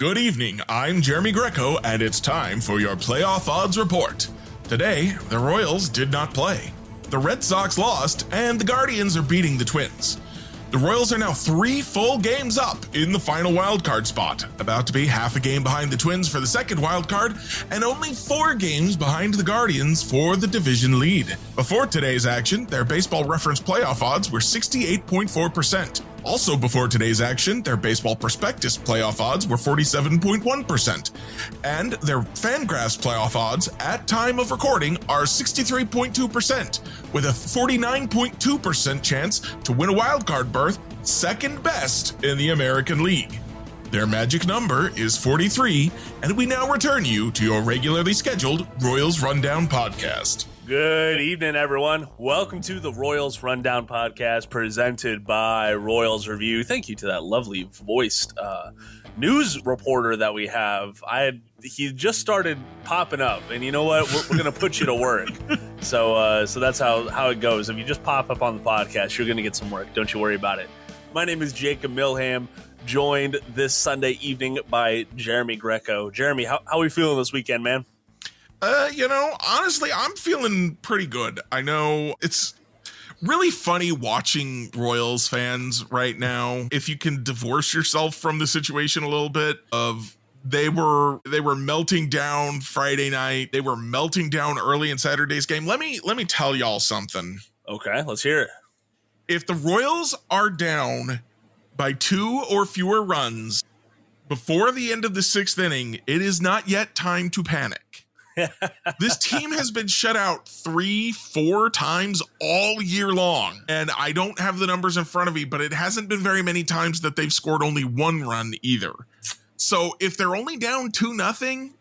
Good evening, I'm Jeremy Greco, and it's time for your playoff odds report. Today, the Royals did not play. The Red Sox lost, and the Guardians are beating the Twins. The Royals are now 3 full games up in the final wildcard spot, about to be half a game behind the Twins for the second wildcard, and only 4 games behind the Guardians for the division lead. Before today's action, their Baseball Reference playoff odds were 68.4%. Also before today's action, their Baseball Prospectus playoff odds were 47.1%. And their Fangraphs playoff odds at time of recording are 63.2%, with a 49.2% chance to win a wildcard berth, second best in the American League. Their magic number is 43, and we now return you to your regularly scheduled Royals Rundown podcast. Good evening, everyone. Welcome to the Royals Rundown podcast presented by Royals Review. Thank you to that lovely voiced news reporter that we have. He just started popping up, and you know what? We're going to put you to work. So that's how it goes. If you just pop up on the podcast, you're going to get some work. Don't you worry about it. My name is Jacob Milham, joined this Sunday evening by Jeremy Greco. Jeremy, how are we feeling this weekend, man? Honestly, I'm feeling pretty good. I know it's really funny watching Royals fans right now. If you can divorce yourself from the situation a little bit of they were melting down Friday night. They were melting down early in Saturday's game. Let me tell y'all something. Okay, let's hear it. If the Royals are down by 2 or fewer runs before the end of the 6th inning, it is not yet time to panic. This team has been shut out 3-4 times all year long, and I don't have the numbers in front of me, but it hasn't been very many times that they've scored only 1 run either. So if they're only down 2-0,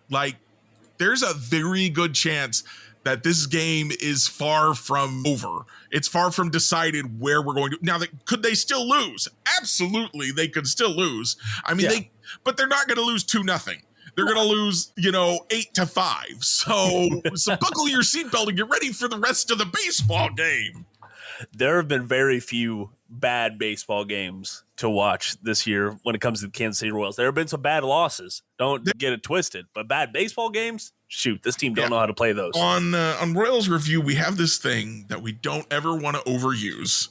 there's a very good chance that this game is far from over. It's far from decided where we're going to. Now, could they still lose? Absolutely, they could still lose. I mean, but they're not going to lose 2-0. They're going to lose, 8-5. So buckle your seatbelt and get ready for the rest of the baseball game. There have been very few bad baseball games to watch this year when it comes to the Kansas City Royals. There have been some bad losses. Don't get it twisted. But bad baseball games? Shoot, this team don't know how to play those. On Royals Review, we have this thing that we don't ever want to overuse.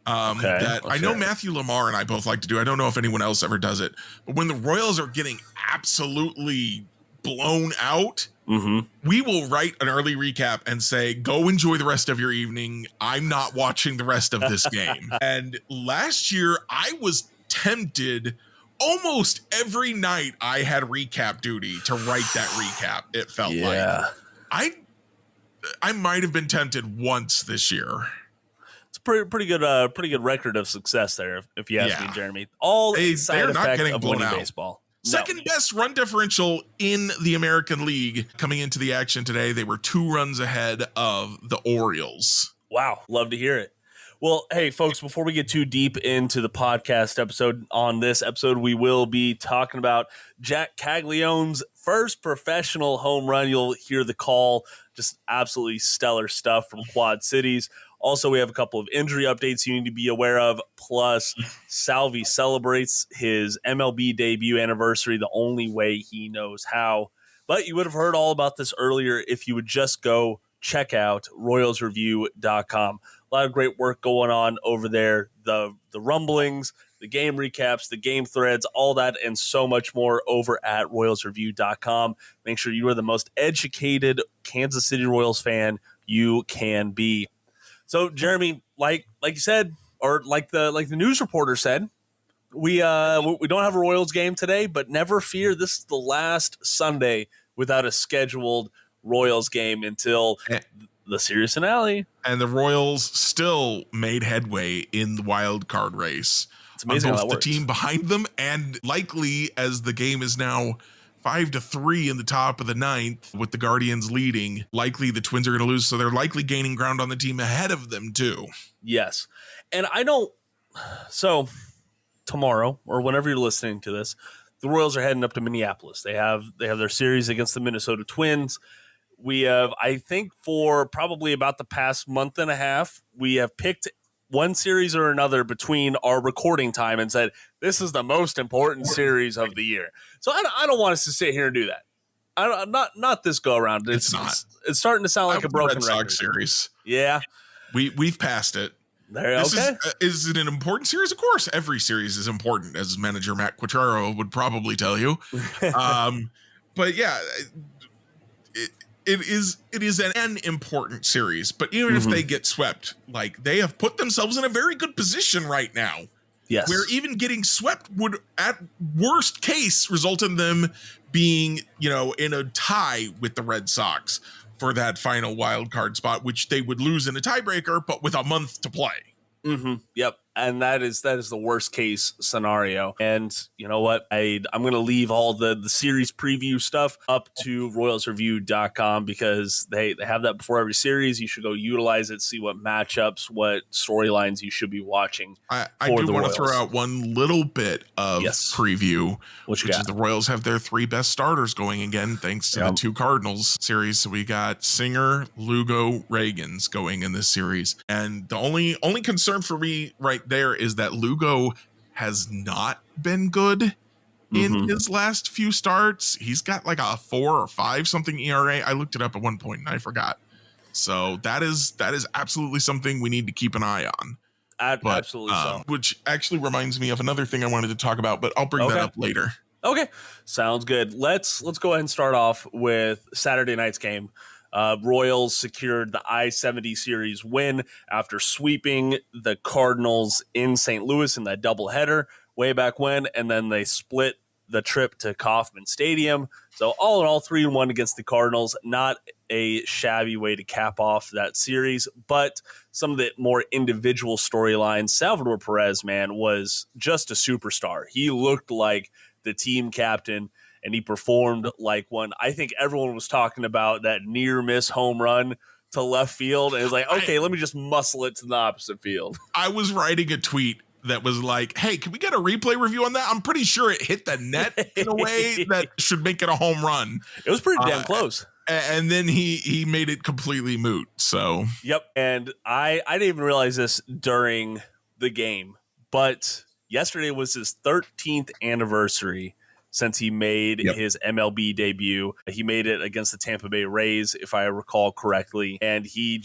I know Matthew Lamar and I both like to do. I don't know if anyone else ever does it. But when the Royals are getting absolutely blown out, we will write an early recap and say, go enjoy the rest of your evening. I'm not watching the rest of this game. And last year, I was tempted almost every night I had recap duty to write that recap. It felt like I might have been tempted once this year. Pretty good record of success there, if you ask me, Jeremy. All side effect of winning baseball. Second best run differential in the American League coming into the action today. They were 2 runs ahead of the Orioles. Wow, love to hear it. Well, hey, folks, before we get too deep into the podcast episode, on this episode, we will be talking about Jac Caglianone's first professional home run. You'll hear the call, just absolutely stellar stuff from Quad Cities. Also, we have a couple of injury updates you need to be aware of. Plus, Salvy celebrates his MLB debut anniversary the only way he knows how. But you would have heard all about this earlier if you would just go check out RoyalsReview.com. A lot of great work going on over there. The rumblings, the game recaps, the game threads, all that and so much more over at RoyalsReview.com. Make sure you are the most educated Kansas City Royals fan you can be. So, Jeremy, like you said, or like the news reporter said, we don't have a Royals game today, but never fear, this is the last Sunday without a scheduled Royals game until the series finale. And the Royals still made headway in the wild card race. It's amazing on how both that works. The team behind them, and likely as the game is now 5-3 in the top of the 9th with the Guardians leading, likely the Twins are going to lose, so they're likely gaining ground on the team ahead of them too. Yes. And so tomorrow, or whenever you're listening to this, the Royals are heading up to Minneapolis. They have their series against the Minnesota Twins. We have, I think for probably about the past month and a half, we have picked one series or another between our recording time and said, this is the most important series of the year. So I don't want us to sit here and do that. Not this go around. It's not. It's starting to sound like a broken Red record. Sox series. Yeah. We've passed it. This is it an important series? Of course, every series is important, as manager Matt Quatraro would probably tell you. But yeah, it is an important series. But even if they get swept, like, they have put themselves in a very good position right now. Yes. Where even getting swept would, at worst case, result in them being, in a tie with the Red Sox for that final wild card spot, which they would lose in a tiebreaker, but with a month to play. Yep. And that is the worst case scenario. And you know what? I'm going to leave all the series preview stuff up to royalsreview.com because they have that before every series. You should go utilize it, see what matchups, what storylines you should be watching. I do want to throw out one little bit of preview, which is the Royals have their 3 best starters going again, thanks to the 2 Cardinals series. So we got Singer, Lugo, Reagans going in this series. And the only concern for me right there is that Lugo has not been good in his last few starts. He's got like a 4 or 5 something ERA. I looked it up at one point and I forgot. So that is absolutely something we need to keep an eye on. Absolutely so. Which actually reminds me of another thing I wanted to talk about, but I'll bring that up later. Okay, sounds good. Let's go ahead and start off with Saturday night's game. Royals secured the I-70 series win after sweeping the Cardinals in St. Louis in that doubleheader way back when, and then they split the trip to Kauffman Stadium. So all in all, 3-1 against the Cardinals. Not a shabby way to cap off that series, but some of the more individual storylines. Salvador Perez, man, was just a superstar. He looked like the team captain, and he performed like one. I think everyone was talking about that near miss home run to left field. And it was like, okay, let me just muscle it to the opposite field. I was writing a tweet that was like, hey, can we get a replay review on that? I'm pretty sure it hit the net in a way that should make it a home run. It was pretty damn close. And then he made it completely moot. So, yep. And I didn't even realize this during the game, but yesterday was his 13th anniversary since he made his MLB debut. He made it against the Tampa Bay Rays, if I recall correctly. And he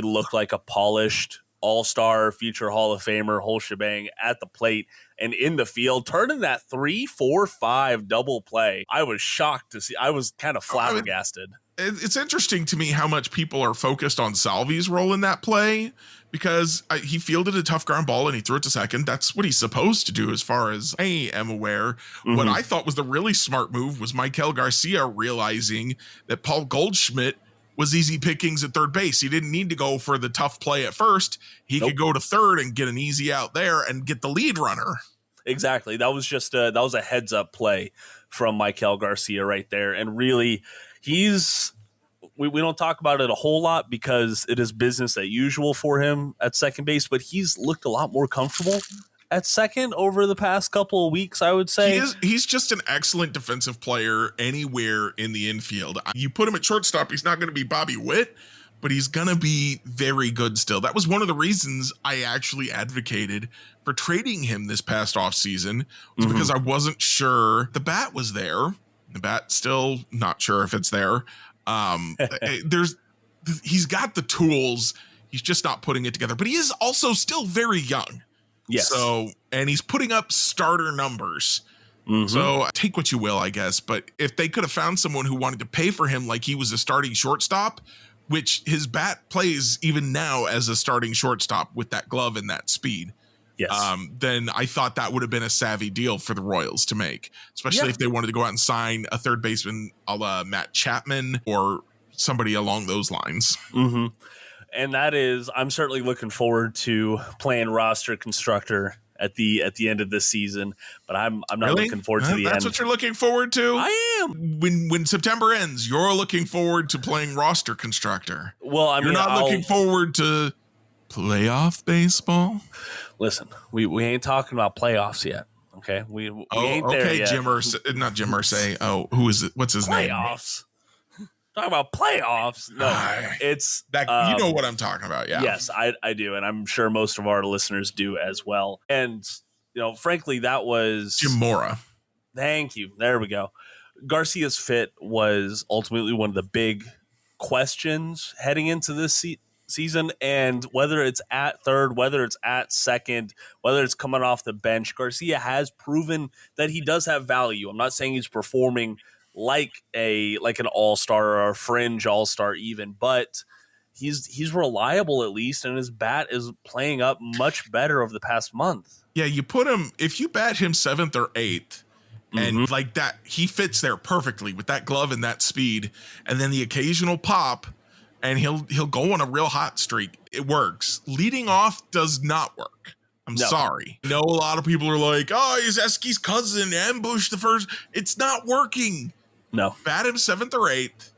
looked like a polished all-star, future Hall of Famer, whole shebang at the plate and in the field, turning that 3-4-5 double play. I was shocked to see. I was kind of flabbergasted. It's interesting to me how much people are focused on Salvy's role in that play, because he fielded a tough ground ball and he threw it to second. That's what he's supposed to do, as far as I am aware. What I thought was the really smart move was Michael Garcia realizing that Paul Goldschmidt was easy pickings at third base. He didn't need to go for the tough play at first. He could go to third and get an easy out there and get the lead runner. Exactly. That was just that was a heads up play from Michael Garcia right there. And really, we don't talk about it a whole lot because it is business as usual for him at second base, but he's looked a lot more comfortable at second over the past couple of weeks, I would say. He's just an excellent defensive player anywhere in the infield. You put him at shortstop, he's not going to be Bobby Witt, but he's going to be very good still. That was one of the reasons I actually advocated for trading him this past offseason, was because I wasn't sure the bat was there. The bat still not sure if it's there. He's got the tools. He's just not putting it together, but he is also still very young. Yes. So, and he's putting up starter numbers. So take what you will, I guess. But if they could have found someone who wanted to pay for him like he was a starting shortstop, which his bat plays even now as a starting shortstop with that glove and that speed. Yes. Then I thought that would have been a savvy deal for the Royals to make, especially if they wanted to go out and sign a third baseman a la Matt Chapman or somebody along those lines. And that is, I'm certainly looking forward to playing roster constructor at the end of this season, but I'm not looking forward to the end. That's what you're looking forward to? I am. When September ends, you're looking forward to playing roster constructor. Well, I mean, you're not looking forward to playoff baseball. Listen, we ain't talking about playoffs yet. Okay, we ain't there yet. Not Jim Irsay. Oh, who is it? What's his name? Playoffs. Talking about playoffs. No, it's that. You know what I'm talking about. Yeah. Yes, I do. And I'm sure most of our listeners do as well. And, frankly, that was Jim Mora. Thank you. There we go. Garcia's fit was ultimately one of the big questions heading into this season. And whether it's at third, whether it's at second, whether it's coming off the bench, Garcia has proven that he does have value. I'm not saying he's performing like an all-star or a fringe all-star even, but he's reliable at least, and his bat is playing up much better over the past month. Yeah, you put him, if you bat him 7th or 8th, and like that, he fits there perfectly with that glove and that speed, and then the occasional pop, and he'll go on a real hot streak. It works. Leading off does not work. I'm sorry. I know a lot of people are like, oh, he's Eski's cousin, ambush the first. It's not working. No. Bat him 7th or 8th,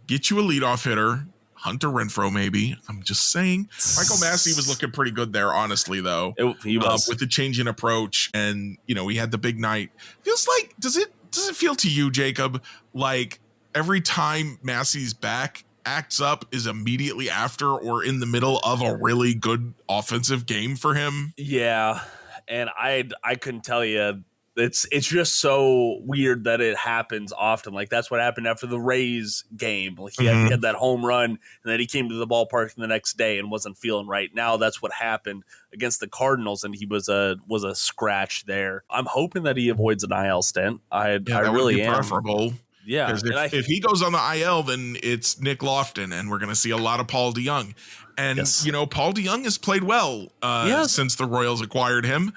get you a leadoff hitter, Hunter Renfroe maybe. I'm just saying. Michael Massey was looking pretty good there, honestly, though. He was. With the change in approach, and, he had the big night. Feels like, does it feel to you, Jacob, like every time Massey's back acts up is immediately after or in the middle of a really good offensive game for him? Yeah, and I couldn't tell you. It's just so weird that it happens often. Like, that's what happened after the Rays game. Like, he had that home run, and then he came to the ballpark the next day and wasn't feeling right. Now that's what happened against the Cardinals, and he was a scratch there. I'm hoping that he avoids an IL stint. I really am. Preferable. Yeah. If he goes on the IL, then it's Nick Lofton, and we're going to see a lot of Paul DeJong. And, Paul DeJong has played well since the Royals acquired him.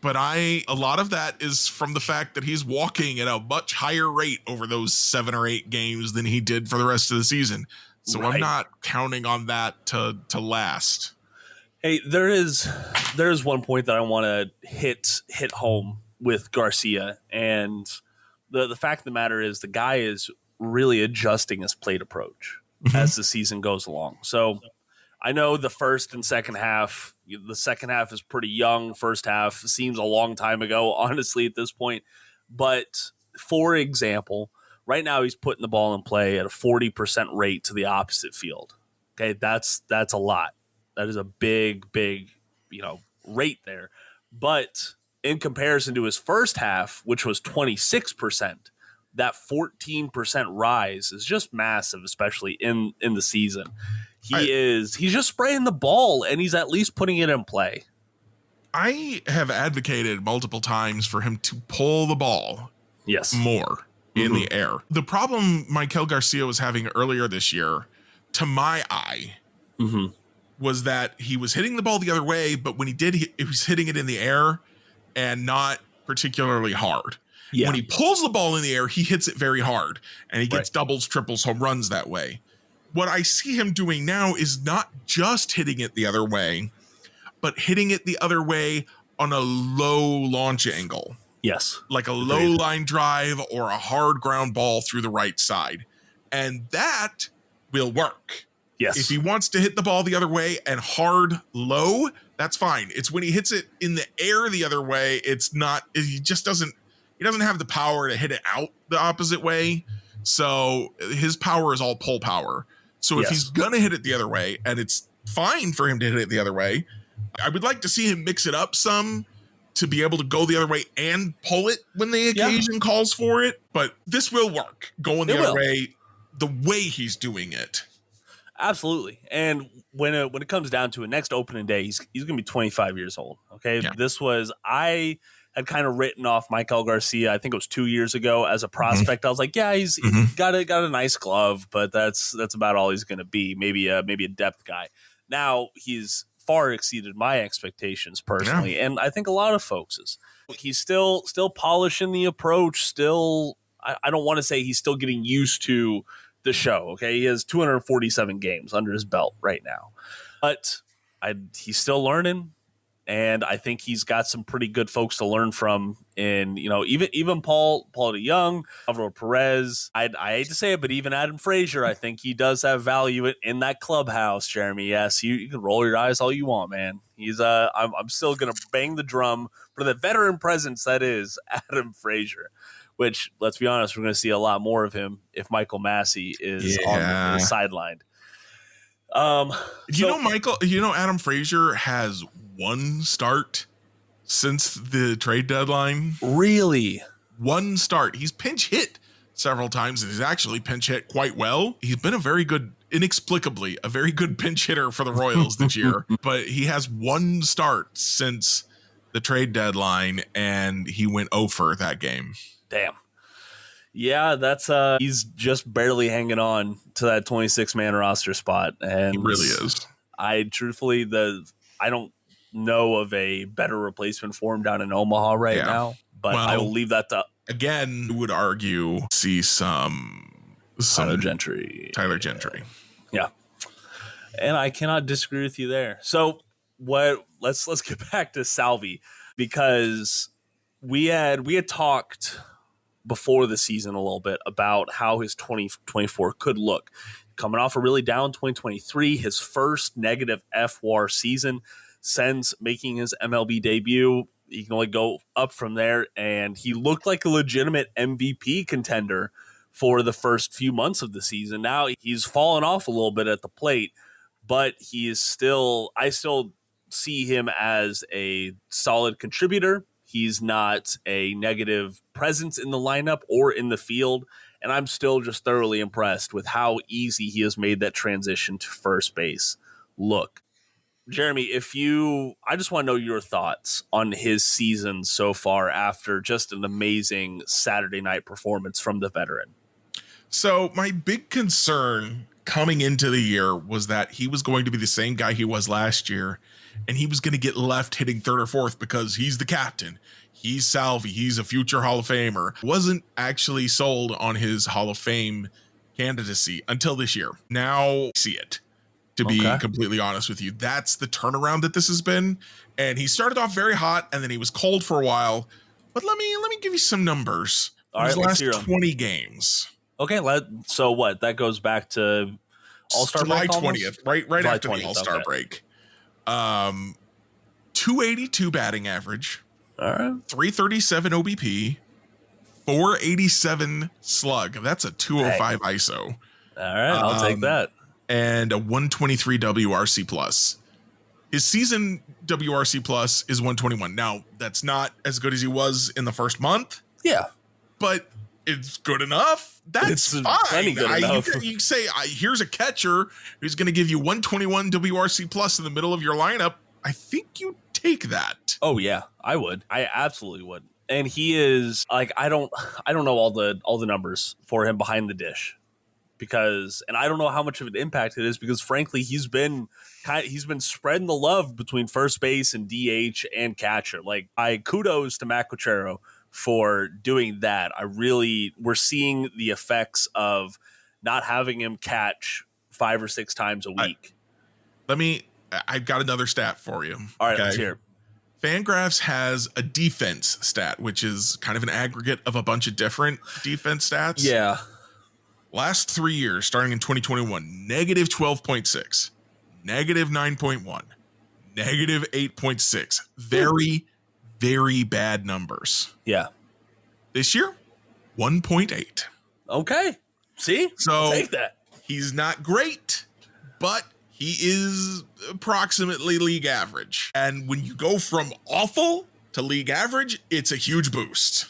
But a lot of that is from the fact that he's walking at a much higher rate over those 7 or 8 games than he did for the rest of the season. So I'm not counting on that to last. Hey, there is one point that I want to hit home with Garcia, and the fact of the matter is the guy is really adjusting his plate approach as the season goes along. So I know the first and second half. The second half is pretty young. First half seems a long time ago, honestly, at this point. But, for example, right now he's putting the ball in play at a 40% rate to the opposite field. Okay, that's a lot. That is a big, rate there. But in comparison to his first half, which was 26%, that 14% rise is just massive, especially in the season. He's just spraying the ball, and he's at least putting it in play. I have advocated multiple times for him to pull the ball more in the air. The problem Michael Garcia was having earlier this year, to my eye, was that he was hitting the ball the other way, but when he did, he was hitting it in the air and not particularly hard. Yeah. When he pulls the ball in the air, he hits it very hard, and he gets doubles, triples, home runs that way. What I see him doing now is not just hitting it the other way, but hitting it the other way on a low launch angle. Yes. Like a low line drive or a hard ground ball through the right side. And that will work. Yes. If he wants to hit the ball the other way and hard low, that's fine. It's when he hits it in the air the other way, he doesn't have the power to hit it out the opposite way. So his power is all pull power. So if he's going to hit it the other way, and it's fine for him to hit it the other way, I would like to see him mix it up some to be able to go the other way and pull it when the occasion calls for it. But this will work, going the other way, the way he's doing it. Absolutely. And when it comes down to it, next opening day, he's going to be 25 years old. Okay. Yeah. I had kind of written off Michael Garcia, I think it was 2 years ago, as a prospect. I was like, yeah, he's got a nice glove, but that's about all he's going to be. Maybe a depth guy. Now he's far exceeded my expectations personally, and I think a lot of folks'. He's still polishing the approach. Still, I don't want to say he's still getting used to the show. Okay, he has 247 games under his belt right now, but he's still learning. And I think he's got some pretty good folks to learn from. And, even Paul DeJong, Salvador Perez. I hate to say it, but even Adam Frazier, I think he does have value in that clubhouse, Jeremy. Yes, you can roll your eyes all you want, man. He's I'm still going to bang the drum for the veteran presence that is Adam Frazier. which, let's be honest, we're going to see a lot more of him if Michael Massey is sidelined. Adam Frazier has one start since the trade deadline. Really? One start. He's pinch hit several times, and he's actually pinch hit quite well. He's been inexplicably a very good pinch hitter for the Royals this year, but he has one start since the trade deadline, and he went 0 for that game. Damn. Yeah, that's he's just barely hanging on to that 26-man roster spot, and he really is. I don't know of a better replacement for him down in Omaha right now, but I will leave that to. Again, would argue see some Tyler Gentry. Yeah. And I cannot disagree with you there. So let's get back to Salvy, because we had talked before the season a little bit about how his 2024 could look. Coming off a really down 2023, his first negative FWAR season since making his MLB debut. He can only go up from there, and he looked like a legitimate MVP contender for the first few months of the season. Now he's fallen off a little bit at the plate, but I still see him as a solid contributor. He's not a negative presence in the lineup or in the field, and I'm still just thoroughly impressed with how easy he has made that transition to first base look. Jeremy, I just want to know your thoughts on his season so far after just an amazing Saturday night performance from the veteran. So my big concern coming into the year was that he was going to be the same guy he was last year, and he was going to get left hitting third or fourth because he's the captain. He's Salvy. He's a future Hall of Famer. Wasn't actually sold on his Hall of Fame candidacy until this year. Now see it. To be completely honest with you, that's the turnaround that this has been. And he started off very hot, and then he was cold for a while. But let me give you some numbers. All right, last 20 games. Okay, so what? That goes back to All-Star break, July 20th, right after the All-Star break. 282 batting average. All right. 337 OBP. 487 slug. That's a 205 ISO. All right, I'll take that. And a 123 WRC plus. His season WRC plus is 121. Now, that's not as good as he was in the first month. Yeah. But it's good enough. That's fine. Good enough. You say, here's a catcher who's going to give you 121 WRC plus in the middle of your lineup. I think you take that. Oh, yeah, I would. I absolutely would. And he is like, I don't know all the numbers for him behind the dish. And I don't know how much of an impact it is, because frankly, he's been spreading the love between first base and DH and catcher. Like, kudos to Matt Quachero for doing that. We're seeing the effects of not having him catch 5 or 6 times a week. I've got another stat for you. All right, let's hear it. Fangraphs has a defense stat, which is kind of an aggregate of a bunch of different defense stats. Yeah. Last 3 years, starting in 2021, negative 12.6, negative 9.1, negative 8.6. Very, very bad numbers. Yeah. This year, 1.8. Okay. See? So I'll take that. He's not great, but he is approximately league average. And when you go from awful to league average, it's a huge boost.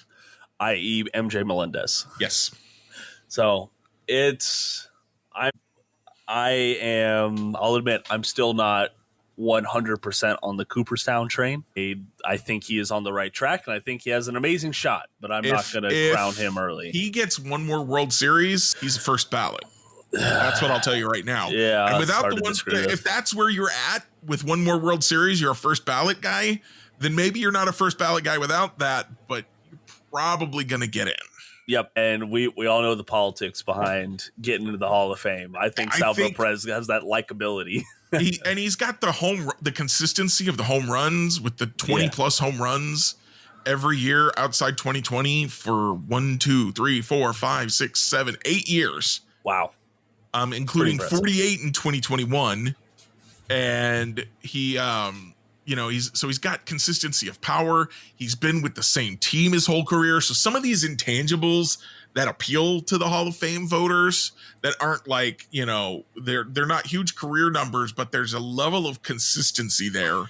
I.e. MJ Melendez. Yes. So I'll admit, I'm still not 100% on the Cooperstown train. I think he is on the right track, and I think he has an amazing shot, but I'm not going to crown him early. He gets one more World Series, he's a first ballot. That's what I'll tell you right now. Yeah. And without if that's where you're at with one more World Series, you're a first ballot guy, then maybe you're not a first ballot guy without that, but you're probably going to get in. Yep, and we all know the politics behind getting into the Hall of Fame. I think Salvador Perez has that likability. He's got the consistency of the home runs with the 20 plus home runs every year outside 2020 for 1, 2, 3, 4, 5, 6, 7, 8 years. Wow. Including 48 in 2021. And he he's got consistency of power. He's been with the same team his whole career. So some of these intangibles that appeal to the Hall of Fame voters that aren't like, they're not huge career numbers, but there's a level of consistency there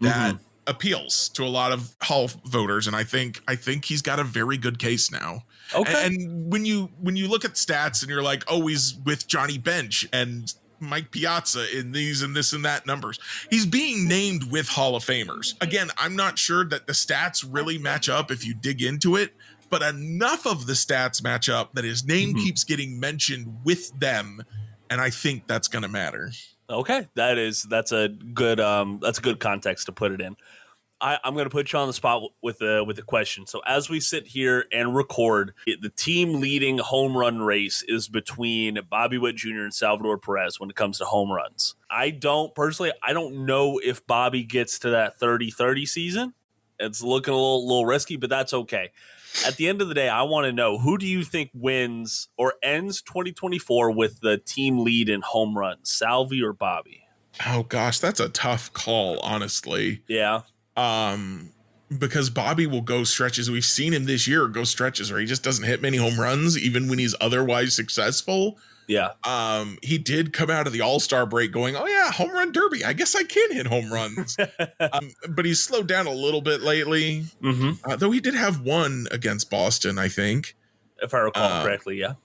that appeals to a lot of Hall voters. And I think he's got a very good case now. Okay. And when you look at stats and you're like, oh, he's with Johnny Bench and Mike Piazza in these and this and that numbers, he's being named with Hall of Famers. Again, I'm not sure that the stats really match up if you dig into it, but enough of the stats match up that his name keeps getting mentioned with them, and I think that's going to matter. Okay, that's a good context to put it in. I'm going to put you on the spot with a question. So as we sit here and record, the team leading home run race is between Bobby Witt Jr. and Salvador Perez when it comes to home runs. I don't know if Bobby gets to that 30-30 season. It's looking a little risky, but that's okay. At the end of the day, I want to know, who do you think wins or ends 2024 with the team lead in home runs, Salvi or Bobby? Oh gosh, that's a tough call, honestly. Yeah. Because Bobby will go stretches. We've seen him this year go stretches where he just doesn't hit many home runs, even when he's otherwise successful. Yeah. He did come out of the All-Star break going, oh yeah, home run derby. I guess I can hit home runs. But he's slowed down a little bit lately. Though he did have one against Boston, I think. If I recall correctly, yeah.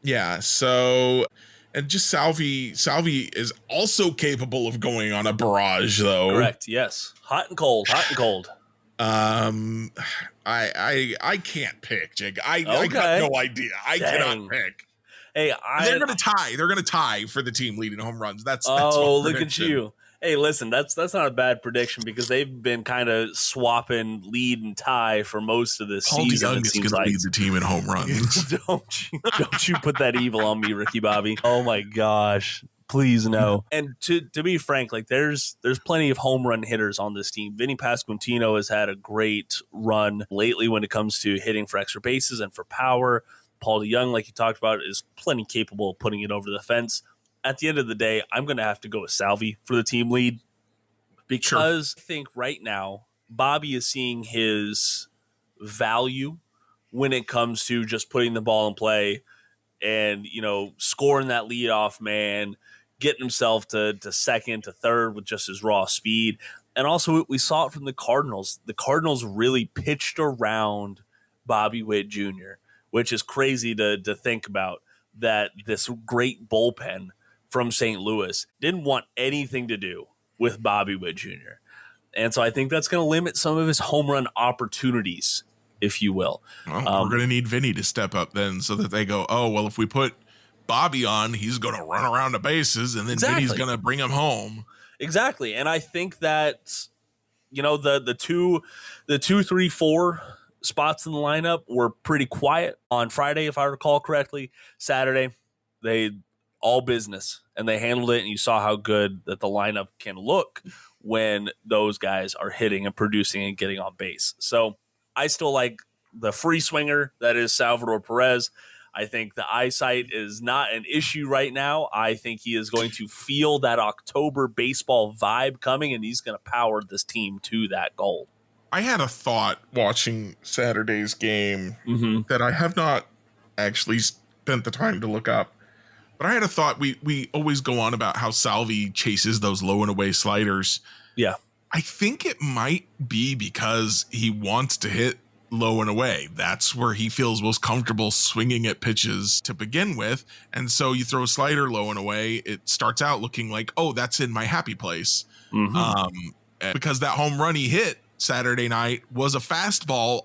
Yeah. So, and just Salvi is also capable of going on a barrage, though. Correct. Yes. Hot and cold. I can't pick, Jake. I got no idea. I cannot pick. Hey, they're gonna tie. They're gonna tie for the team leading home runs. That's look at you. Hey, listen, that's not a bad prediction because they've been kind of swapping lead and tie for most of this season. Paul DeYoung is gonna lead the team in home runs. Don't you put that evil on me, Ricky Bobby. Oh my gosh. Please no. And to be frank, like there's plenty of home run hitters on this team. Vinny Pasquantino has had a great run lately when it comes to hitting for extra bases and for power. Paul DeYoung, like you talked about, is plenty capable of putting it over the fence. At the end of the day, I'm going to have to go with Salvi for the team lead because I think right now Bobby is seeing his value when it comes to just putting the ball in play and, scoring that leadoff man, getting himself to second, to third with just his raw speed. And also we saw it from the Cardinals. The Cardinals really pitched around Bobby Witt Jr., which is crazy to think about, that this great bullpen from St. Louis didn't want anything to do with Bobby Witt Jr. And so I think that's going to limit some of his home run opportunities, if you will. Well, we're going to need Vinny to step up then so that they go, oh, well, if we put Bobby on, he's going to run around the bases and then Vinny's going to bring him home. Exactly. And I think that, the 2, 3, 4 spots in the lineup were pretty quiet on Friday, if I recall correctly. Saturday, they all business and they handled it, and you saw how good that the lineup can look when those guys are hitting and producing and getting on base. So I still like the free swinger that is Salvador Perez. I think the eyesight is not an issue right now. I think he is going to feel that October baseball vibe coming, and he's going to power this team to that goal. I had a thought watching Saturday's game that I have not actually spent the time to look up. But I had a thought. We always go on about how Salvi chases those low and away sliders. Yeah. I think it might be because he wants to hit low and away. That's where he feels most comfortable swinging at pitches to begin with. And so you throw a slider low and away, it starts out looking like, oh, that's in my happy place. Because that home run he hit Saturday night was a fastball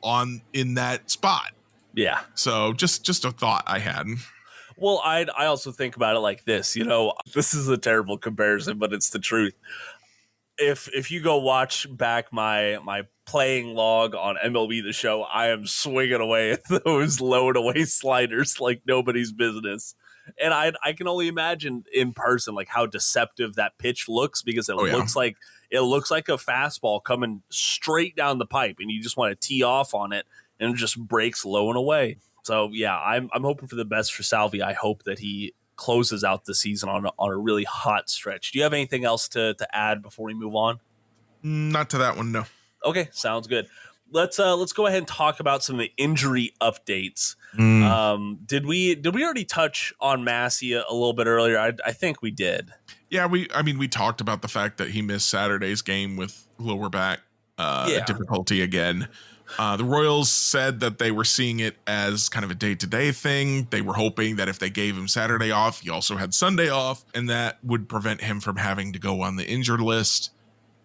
in that spot. Yeah. So just a thought I had. Well, I also think about it like this. This is a terrible comparison, but it's the truth. If you go watch back my playing log on MLB The Show, I am swinging away at those low and away sliders like nobody's business. And I can only imagine in person like how deceptive that pitch looks, because it looks like a fastball coming straight down the pipe, and you just want to tee off on it, and it just breaks low and away. So yeah, I'm hoping for the best for Salvi. I hope that he closes out the season on a really hot stretch. Do you have anything else to add before we move on? Not to that one, no. Okay, sounds good. Let's go ahead and talk about some of the injury updates. Did we already touch on Massey a little bit earlier? I think we did. Yeah, we talked about the fact that he missed Saturday's game with lower back difficulty again. The Royals said that they were seeing it as kind of a day-to-day thing. They were hoping that if they gave him Saturday off, he also had Sunday off, and that would prevent him from having to go on the injured list.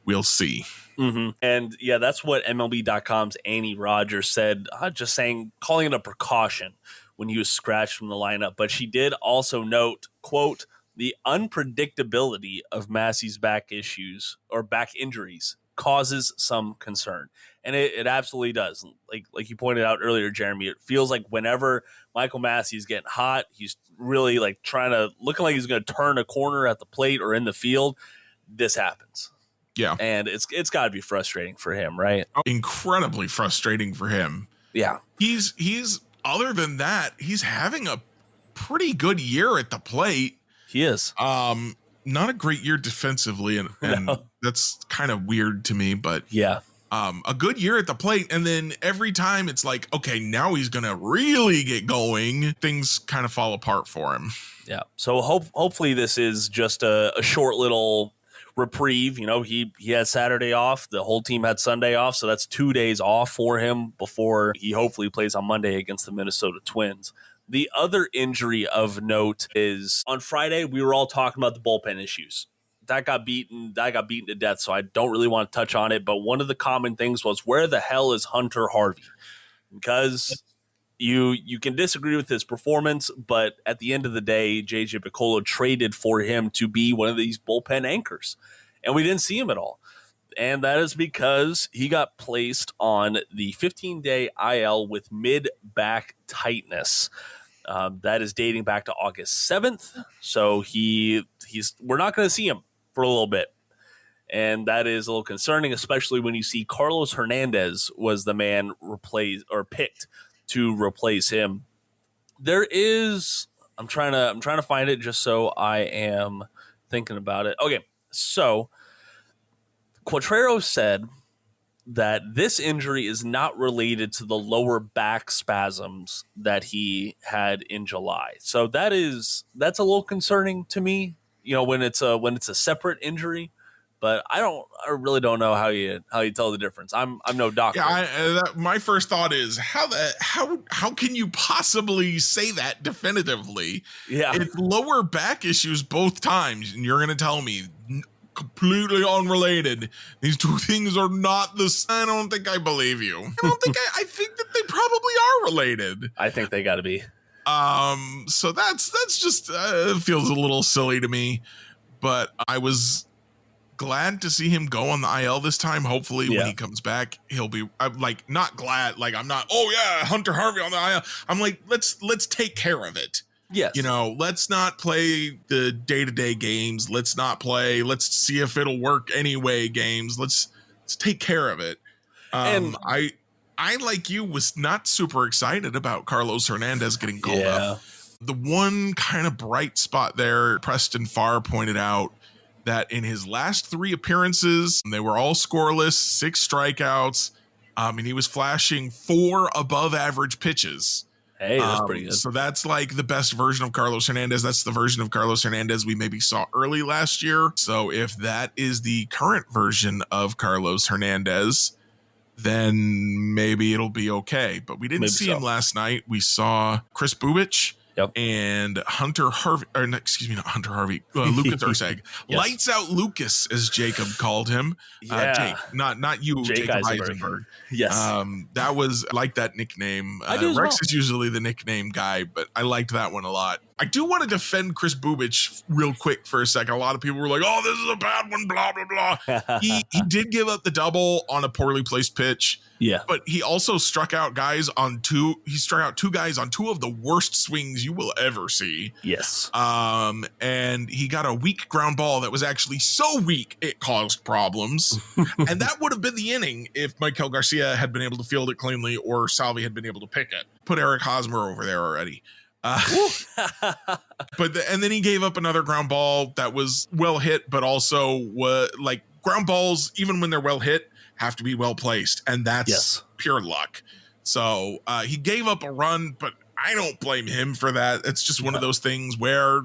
We'll see. Mm-hmm. And yeah, that's what MLB.com's Annie Rogers said, just calling it a precaution when he was scratched from the lineup. But she did also note, quote, the unpredictability of Massey's back issues or back injuries causes some concern. And it absolutely does. Like you pointed out earlier, Jeremy, it feels like whenever Michael Massey's getting looking like he's going to turn a corner at the plate or in the field, this happens. Yeah. And it's got to be frustrating for him, right? Incredibly frustrating for him. Yeah. He's other than that, he's having a pretty good year at the plate. He is. Not a great year defensively, and No. That's kind of weird to me, but yeah. A good year at the plate, and then every time it's like, okay, now he's gonna really get going. Things kind of fall apart for him. Yeah. So hopefully this is just a short little reprieve. You know, he had Saturday off. The whole team had Sunday off, so that's 2 days off for him before he hopefully plays on Monday against the Minnesota Twins. The other injury of note is on Friday, we were all talking about the bullpen issues. That got beaten to death, so I don't really want to touch on it. But one of the common things was, where the hell is Hunter Harvey? Because you can disagree with his performance, but at the end of the day, JJ Picollo traded for him to be one of these bullpen anchors, and we didn't see him at all. And that is because he got placed on the 15-day IL with mid-back tightness. That is dating back to August 7th. So we're not going to see him for a little bit. And that is a little concerning, especially when you see Carlos Hernandez was the man picked to replace him. I'm trying to find it just so I am thinking about it. Okay, so Quatrero said that this injury is not related to the lower back spasms that he had in July. So that's a little concerning to me, you know, when it's a separate injury. But I really don't know how you tell the difference. I'm no doctor. Yeah, my first thought is how can you possibly say that definitively? Yeah, it's lower back issues both times, and you're going to tell me completely unrelated. These two things are not the same. I don't think I believe you. I think that they probably are related. I think they got to be. So that's just feels a little silly to me, but I was glad to see him go on the IL this time. Hopefully when he comes back, he'll be not glad. Like I'm not, oh yeah, Hunter Harvey on the IL. I'm like, let's take care of it. Yes. You know, let's not play the day-to-day games. Let's see if it'll work anyway games. Let's take care of it. And I like you was not super excited about Carlos Hernandez getting called up. The one kind of bright spot there, Preston Farr pointed out that in his last 3 appearances, they were all scoreless, 6 strikeouts, and he was flashing 4 above average pitches. Hey, that's pretty good. So that's like the best version of Carlos Hernandez. That's the version of Carlos Hernandez we maybe saw early last year. So if that is the current version of Carlos Hernandez, then maybe it'll be okay. But we didn't see him last night. We saw Chris Bubich. Yep. And Hunter Harvey, or excuse me, not Hunter Harvey, Lucas Ursag. Yes. Lights out Lucas, as Jacob called him. Jake, not you, Jacob Eisenberg. Yes. That was, I like that nickname. Rex is usually the nickname guy, but I liked that one a lot. I do want to defend Chris Bubich real quick for a second. A lot of people were like, oh, this is a bad one, blah, blah, blah. He did give up the double on a poorly placed pitch. Yeah. But he also struck out 2 guys on 2 of the worst swings you will ever see. Yes. And he got a weak ground ball that was actually so weak it caused problems. And that would have been the inning if Maikel Garcia had been able to field it cleanly or Salvi had been able to pick it. Put Eric Hosmer over there already. And then he gave up another ground ball that was well hit, but also ground balls, even when they're well hit, have to be well placed, and that's pure luck. So he gave up a run, but I don't blame him for that. It's just one of those things where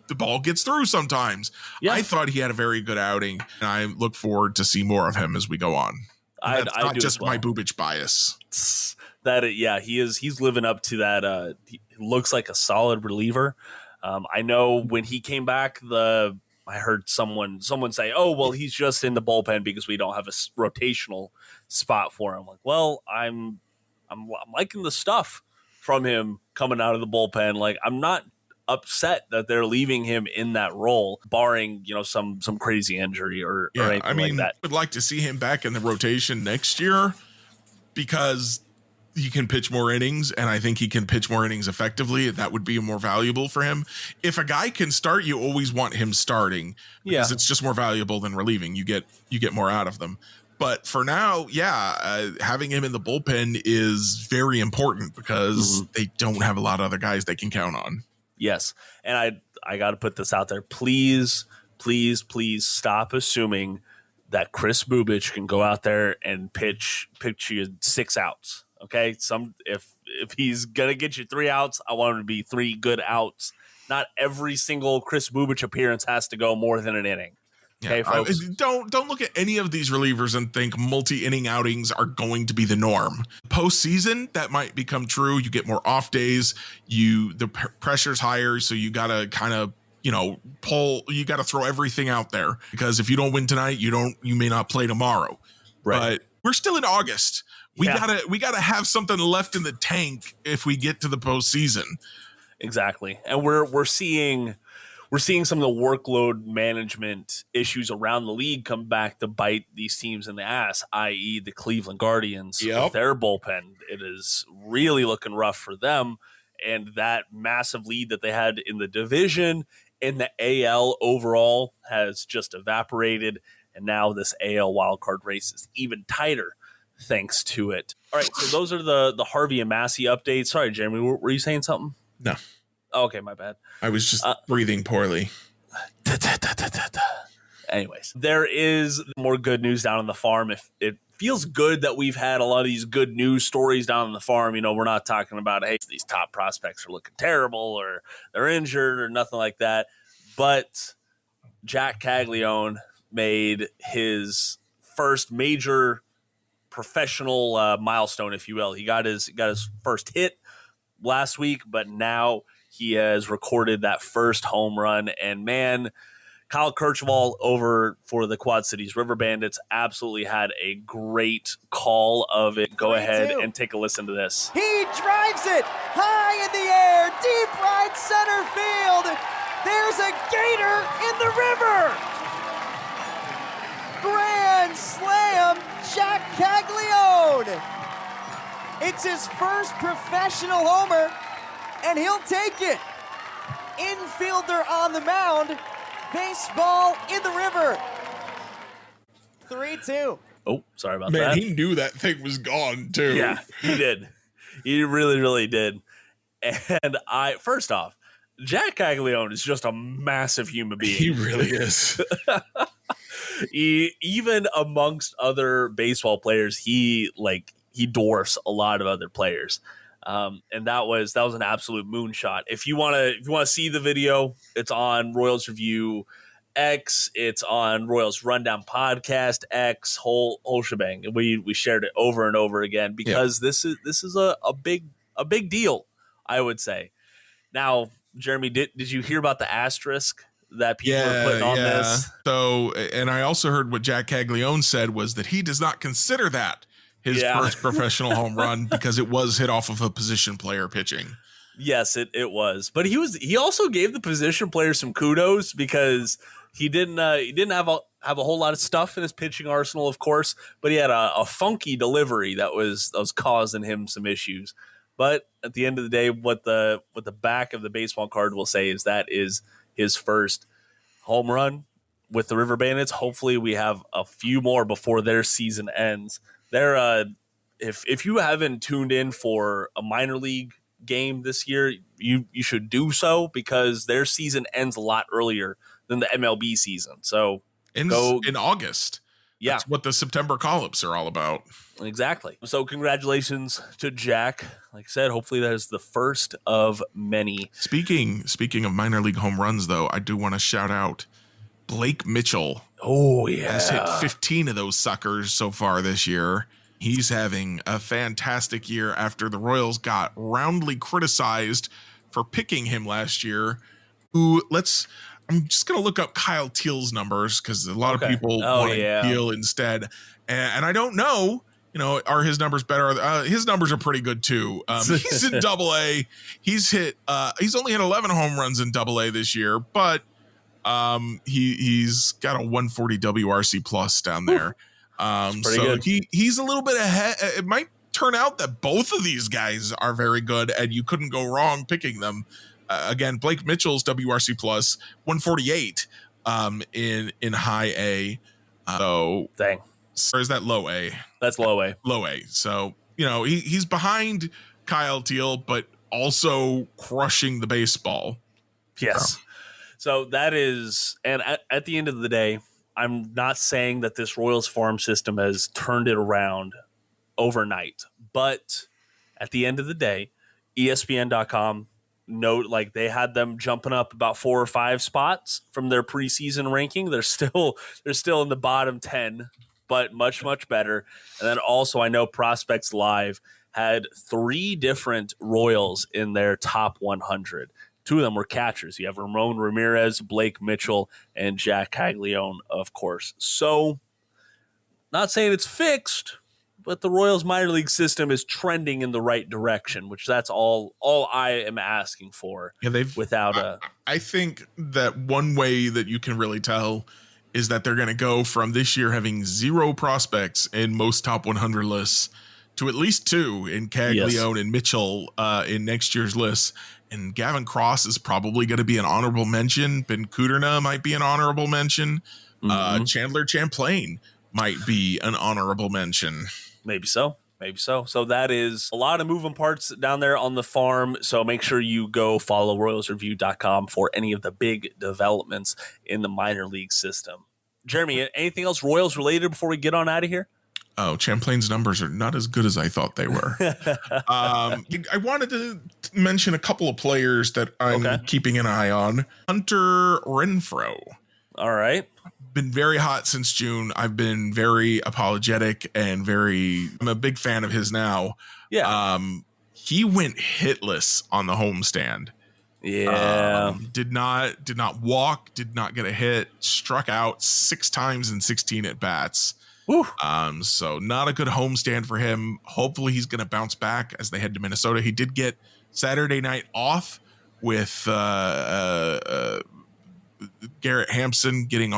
the ball gets through sometimes. Yeah. I thought he had a very good outing, and I look forward to see more of him as we go on. That's not just my Bubic bias. He's living up to that. He looks like a solid reliever. I know when he came back, I heard someone say, "Oh, well, he's just in the bullpen because we don't have a rotational spot for him." Like, well, I'm liking the stuff from him coming out of the bullpen. Like, I'm not upset that they're leaving him in that role, barring some crazy injury or anything like that. I would like to see him back in the rotation next year because he can pitch more innings, and I think he can pitch more innings effectively. That would be more valuable for him. If a guy can start, you always want him starting because it's just more valuable than relieving. You get more out of them. But for now, having him in the bullpen is very important because they don't have a lot of other guys they can count on. Yes, and I got to put this out there. Please, please, please stop assuming that Chris Bubic can go out there and pitch you 6 outs. Okay, if he's gonna get you 3 outs, I want him to be 3 good outs. Not every single Chris Bubic appearance has to go more than an inning. Okay, folks. Don't look at any of these relievers and think multi-inning outings are going to be the norm. Postseason, that might become true. You get more off days. The pressure's higher, so you gotta kind of pull. You gotta throw everything out there because if you don't win tonight, you may not play tomorrow. Right. But we're still in August. We gotta have something left in the tank if we get to the postseason. Exactly, and we're seeing some of the workload management issues around the league come back to bite these teams in the ass, i.e. the Cleveland Guardians with their bullpen. It is really looking rough for them, and that massive lead that they had in the division in the AL overall has just evaporated, and now this AL wildcard race is even tighter thanks to it. All right, so those are the Harvey and Massey updates. Sorry, Jeremy, were you saying something? No. Oh, okay, my bad. I was just breathing poorly. Anyways, there is more good news down on the farm. If it feels good that we've had a lot of these good news stories down on the farm, we're not talking about, hey, these top prospects are looking terrible or they're injured or nothing like that. But Jac Caglianone made his first major professional milestone, if you will. He got his first hit last week, but now he has recorded that first home run. And man, Kyle Kirchwall over for the Quad Cities River Bandits absolutely had a great call of it. Go ahead and take a listen to this. He drives it high in the air, deep right center field. There's a gator in the river. Grand slam, Jac Caglianone. It's his first professional homer, and he'll take it. Infielder on the mound, baseball in the river. 3-2. Oh, sorry about that. Man, he knew that thing was gone, too. Yeah, he did. He really, really did. And first off, Jac Caglianone is just a massive human being. He really is. Even amongst other baseball players, he dwarfs a lot of other players. And that was an absolute moonshot. If you want to see the video, it's on Royals Review X, it's on Royals Rundown Podcast X, whole shebang. And we shared it over and over again because this is a big deal, I would say. Now, Jeremy, did you hear about the asterisk that people are putting on this? So, and I also heard what Jac Caglianone said was that he does not consider that his first professional home run because it was hit off of a position player pitching. Yes, it was. But he also gave the position player some kudos because he didn't have a whole lot of stuff in his pitching arsenal, of course, but he had a funky delivery that was causing him some issues. But at the end of the day, what the back of the baseball card will say is that is his first home run with the River Bandits. Hopefully we have a few more before their season ends. They're if you haven't tuned in for a minor league game this year, you should do so because their season ends a lot earlier than the MLB season. So in August. Yeah. That's what the September call-ups are all about. Exactly. So congratulations to Jack. Like I said, hopefully that is the first of many. Speaking of minor league home runs, though, I do want to shout out Blake Mitchell. Oh, yeah. Has hit 15 of those suckers so far this year. He's having a fantastic year after the Royals got roundly criticized for picking him last year. I'm just going to look up Kyle Teal's numbers because a lot of people wanted Teal instead. And I don't know, are his numbers better? His numbers are pretty good too. He's in AA. He's only hit 11 home runs in AA this year, but he's got a 140 WRC plus down there. So good. He's a little bit ahead. It might turn out that both of these guys are very good and you couldn't go wrong picking them. Again, Blake Mitchell's WRC plus 148 in high A. Dang. Or is that low A? That's low A. Low A. So, he's behind Kyle Teal, but also crushing the baseball. Yes. So that is, and at the end of the day, I'm not saying that this Royals farm system has turned it around overnight, but at the end of the day, ESPN.com they had them jumping up about 4 or 5 spots from their preseason ranking. They're still in the bottom 10, but much, much better. And then also I know Prospects Live had 3 different Royals in their top 100. 2 of them were catchers. You have Ramon Ramirez, Blake Mitchell, and Jac Caglianone, of course. So not saying it's fixed, but the Royals minor league system is trending in the right direction, which that's all I am asking for. Yeah, without I think that one way that you can really tell is that they're going to go from this year having 0 prospects in most top 100 lists to at least 2 in Caglianone and Mitchell in next year's lists. And Gavin Cross is probably going to be an honorable mention. Ben Kudrna might be an honorable mention. Chandler Champlain might be an honorable mention. Maybe so. So that is a lot of moving parts down there on the farm. So make sure you go follow RoyalsReview.com for any of the big developments in the minor league system. Jeremy, anything else Royals related before we get on out of here? Oh, Champlain's numbers are not as good as I thought they were. I wanted to mention a couple of players that I'm keeping an eye on. Hunter Renfroe. All right. Been very hot since June. I've been very apologetic and I'm a big fan of his now. Yeah. He went hitless on the homestand. Yeah. Did not walk, did not get a hit, struck out 6 times in 16 at bats. So not a good homestand for him. Hopefully he's going to bounce back as they head to Minnesota. He did get Saturday night off with Garrett Hampson getting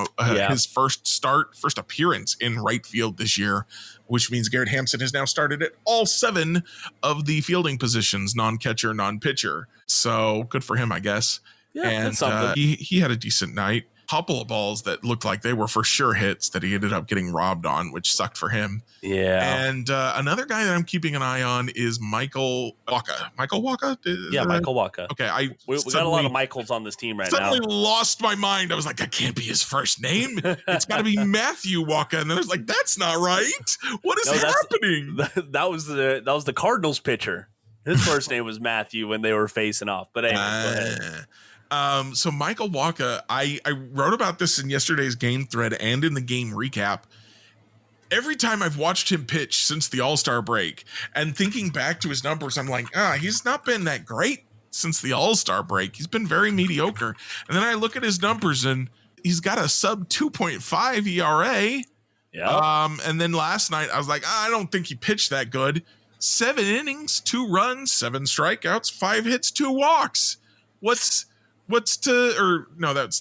his first appearance in right field this year, which means Garrett Hampson has now started at all 7 of the fielding positions, non-catcher, non-pitcher. So good for him, I guess. Yeah, and he had a decent night. Couple of balls that looked like they were for sure hits that he ended up getting robbed on, which sucked for him. Yeah. And another guy that I'm keeping an eye on is Michael Wacha. Michael Wacha? Michael Wacha. Okay. We got a lot of Michaels on this team right now. Suddenly lost my mind. I was like, that can't be his first name. It's got to be Matthew Wacha. And then I was like, that's not right. What is happening? That was the Cardinals pitcher. His first name was Matthew when they were facing off. But anyway, go ahead. So Michael Wacha, I wrote about this in yesterday's game thread and in the game recap. Every time I've watched him pitch since the All-Star break and thinking back to his numbers, I'm like, he's not been that great since the All-Star break. He's been very mediocre. And then I look at his numbers and he's got a sub 2.5 ERA. Yeah. And then last night I was like, I don't think he pitched that good. 7 innings, 2 runs, 7 strikeouts, 5 hits, 2 walks. That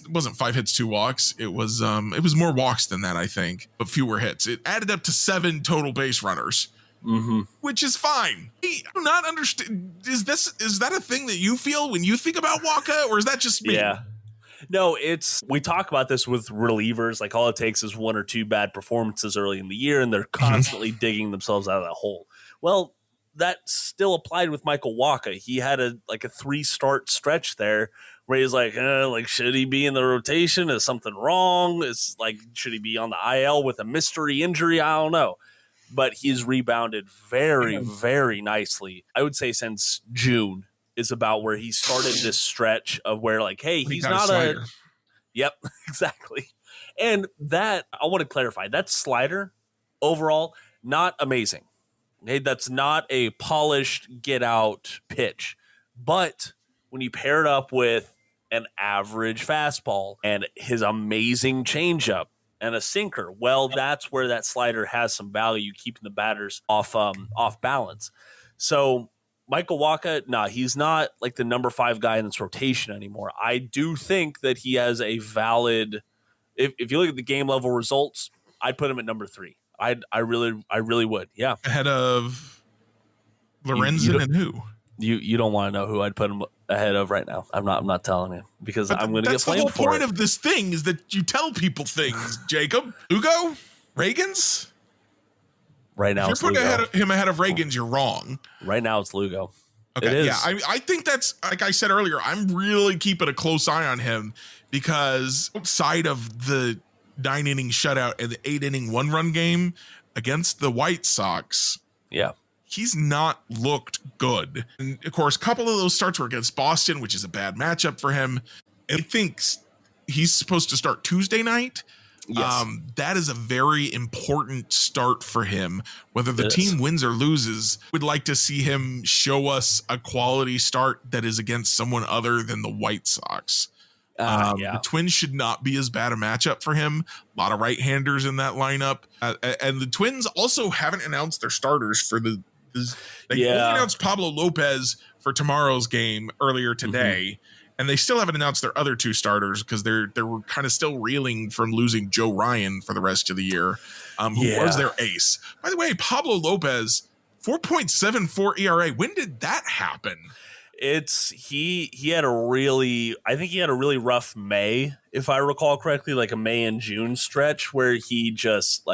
wasn't 5 hits, 2 walks. It was more walks than that, I think, but fewer hits. It added up to 7 total base runners, which is fine. I do not understand. Is that a thing that you feel when you think about Wacha, or is that just me? Yeah. No, we talk about this with relievers. Like all it takes is 1 or 2 bad performances early in the year, and they're constantly digging themselves out of that hole. Well, that still applied with Michael Wacha. He had a 3-start stretch there where he's like, should he be in the rotation? Is something wrong? It's like, should he be on the IL with a mystery injury? I don't know. But he's rebounded very, very nicely. I would say since June is about where he started this stretch of where, like, hey, he's not a Yep, exactly. And that, I want to clarify, that slider overall, not amazing. Okay, that's not a polished get out pitch. But when you pair it up with an average fastball and his amazing changeup and a sinker, well, that's where that slider has some value, keeping the batters off balance. So Michael Wacha, he's not like the number 5 guy in this rotation anymore. I do think that he has a valid, if you look at the game level results, I'd put him at number 3. I really would. Yeah. Ahead of Lorenzen and who? You don't want to know who I'd put him ahead of right now. I'm not telling you because I'm going to get blamed for it. That's the whole point of this thing is that you tell people things, Jacob. Lugo? Reagans? Right now, if you're putting him ahead of Reagans, you're wrong. Right now, it's Lugo. Okay, it is. Yeah, I think that's, like I said earlier, I'm really keeping a close eye on him because outside of the 9-inning shutout and the 8-inning 1-run game against the White Sox, yeah, he's not looked good. And of course, a couple of those starts were against Boston, which is a bad matchup for him. I think he's supposed to start Tuesday night. Yes. That is a very important start for him. Whether the team wins or loses, we'd like to see him show us a quality start that is against someone other than the White Sox. The Twins should not be as bad a matchup for him. A lot of right-handers in that lineup. And the Twins also haven't announced their starters for they only announced Pablo Lopez for tomorrow's game earlier today. And they still haven't announced their other 2 starters because they're kind of still reeling from losing Joe Ryan for the rest of the year, who was their ace. By the way, Pablo Lopez, 4.74 ERA. When did that happen? He had a really rough May, if I recall correctly, like a May and June stretch where he just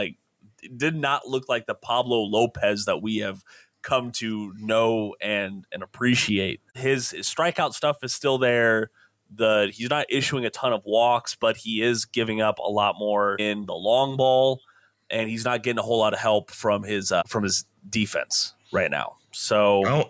did not look like the Pablo Lopez that we have come to know and appreciate. His strikeout stuff is still there. He's not issuing a ton of walks, but he is giving up a lot more in the long ball, and he's not getting a whole lot of help from his defense right now. So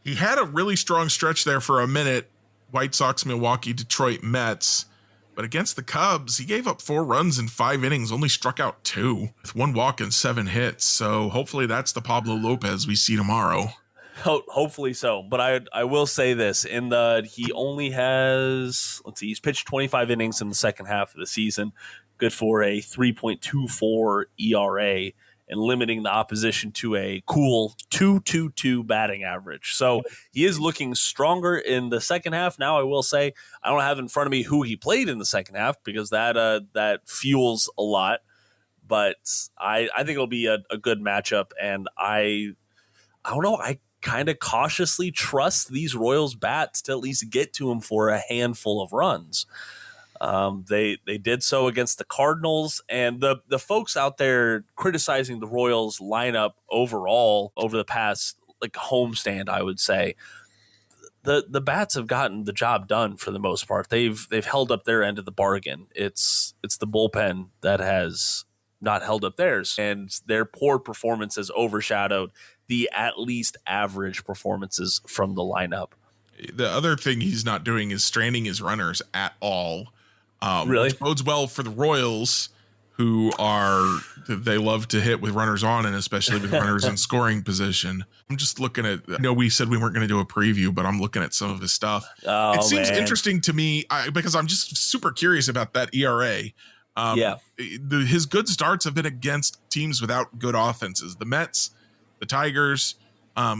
he had a really strong stretch there for a minute. White Sox, Milwaukee, Detroit, Mets. But against the Cubs, he gave up 4 runs in 5 innings, only struck out 2 with 1 walk and 7 hits. So hopefully that's the Pablo Lopez we see tomorrow. Hopefully so. But I will say this, he only has, he's pitched 25 innings in the second half of the season, good for a 3.24 ERA and limiting the opposition to a cool 2.22 batting average. So he is looking stronger in the second half. Now, I will say, I don't have in front of me who he played in the second half because that fuels a lot. But I think it'll be a good matchup. And I don't know, I kind of cautiously trust these Royals bats to at least get to him for a handful of runs. They did so against the Cardinals, and the folks out there criticizing the Royals lineup overall over the past homestand, I would say the bats have gotten the job done for the most part. They've held up their end of the bargain. It's the bullpen that has not held up theirs, and their poor performance has overshadowed the at least average performances from the lineup. The other thing he's not doing is stranding his runners at all. Really? Which bodes well for the Royals, who they love to hit with runners on, and especially with runners in scoring position. I'm just looking at, I know we said we weren't going to do a preview, but I'm looking at some of his stuff. It seems interesting to me because I'm just super curious about that ERA. His good starts have been against teams without good offenses. The Mets, the Tigers.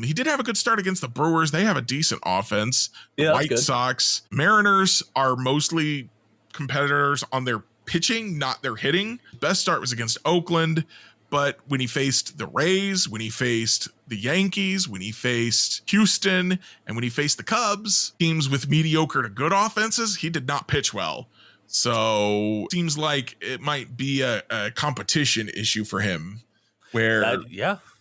He did have a good start against the Brewers. They have a decent offense. The White Sox, Mariners are mostly competitors on their pitching, not their hitting. Best start was against Oakland, but when he faced the Rays, when he faced the Yankees, when he faced Houston, and when he faced the Cubs, teams with mediocre to good offenses, he did not pitch well. So seems like it might be a competition issue for him where